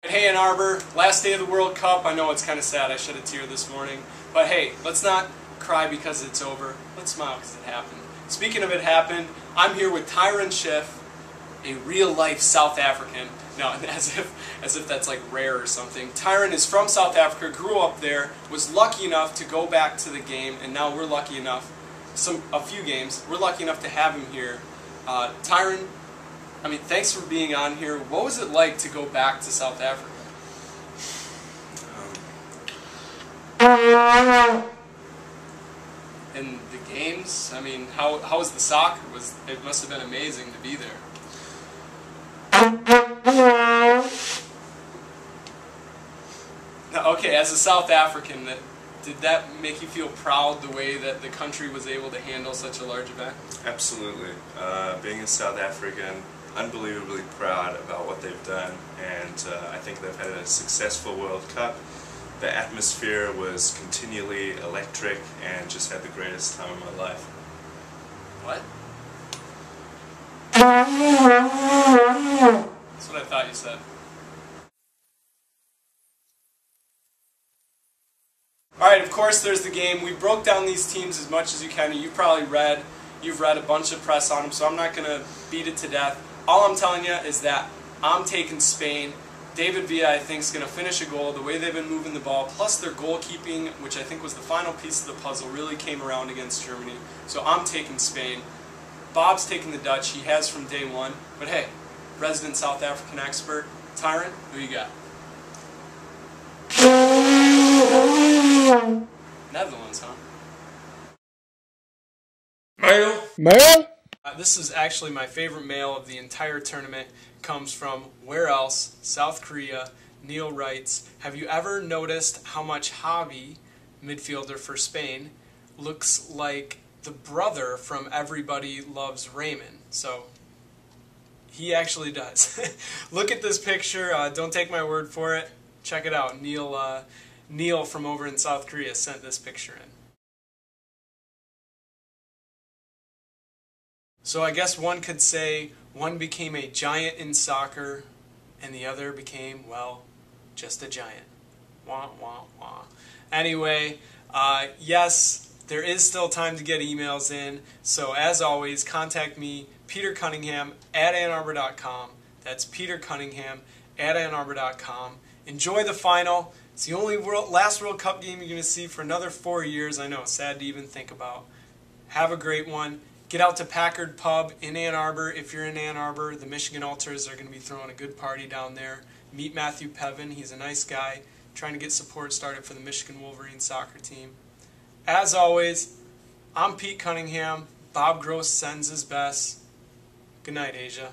Hey Ann Arbor, last day of the World Cup. I know it's kind of sad, I shed a tear this morning. But hey, let's not cry because it's over. Let's smile because it happened. Speaking of it happened, I'm here with Tyron Schiff, a real-life South African. No, as if that's like rare or something. Tyron is from South Africa, grew up there, was lucky enough to go back to the game, and now we're lucky enough, a few games, we're lucky enough to have him here. Tyron, I mean, thanks for being on here. What was it like to go back to South Africa? And the games, I mean, how was the soccer? It must have been amazing to be there. Now, okay, as a South African, did that make you feel proud the way that the country was able to handle such a large event? Absolutely. Being a South African, unbelievably proud about what they've done, and I think they've had a successful World Cup. The atmosphere was continually electric and just had the greatest time of my life. What? That's what I thought you said. Alright, of course there's the game. We broke down these teams as much as you can. You've read a bunch of press on them, so I'm not going to beat it to death. All I'm telling you is that I'm taking Spain. David Villa, I think, is going to finish a goal. The way they've been moving the ball, plus their goalkeeping, which I think was the final piece of the puzzle, really came around against Germany. So I'm taking Spain. Bob's taking the Dutch. He has from day one. But hey, resident South African expert, Tyron, who you got? Netherlands, huh? Mail? This is actually my favorite mail of the entire tournament. Comes from where else? South Korea. Neil writes, have you ever noticed how much Javi, midfielder for Spain, looks like the brother from Everybody Loves Raymond? So, he actually does. Look at this picture. Don't take my word for it. Check it out. Neil from over in South Korea sent this picture in. So I guess one could say one became a giant in soccer and the other became, well, just a giant. Wah, wah, wah. Anyway, yes, there is still time to get emails in. So as always, contact me, Peter Cunningham at AnnArbor.com. That's Peter Cunningham at AnnArbor.com. Enjoy the final. It's the only last World Cup game you're going to see for another 4 years. I know, it's sad to even think about. Have a great one. Get out to Packard Pub in Ann Arbor. If you're in Ann Arbor, the Michigan Ultras are going to be throwing a good party down there. Meet Matthew Pevin. He's a nice guy trying to get support started for the Michigan Wolverines soccer team. As always, I'm Pete Cunningham. Bob Gross sends his best. Good night, Asia.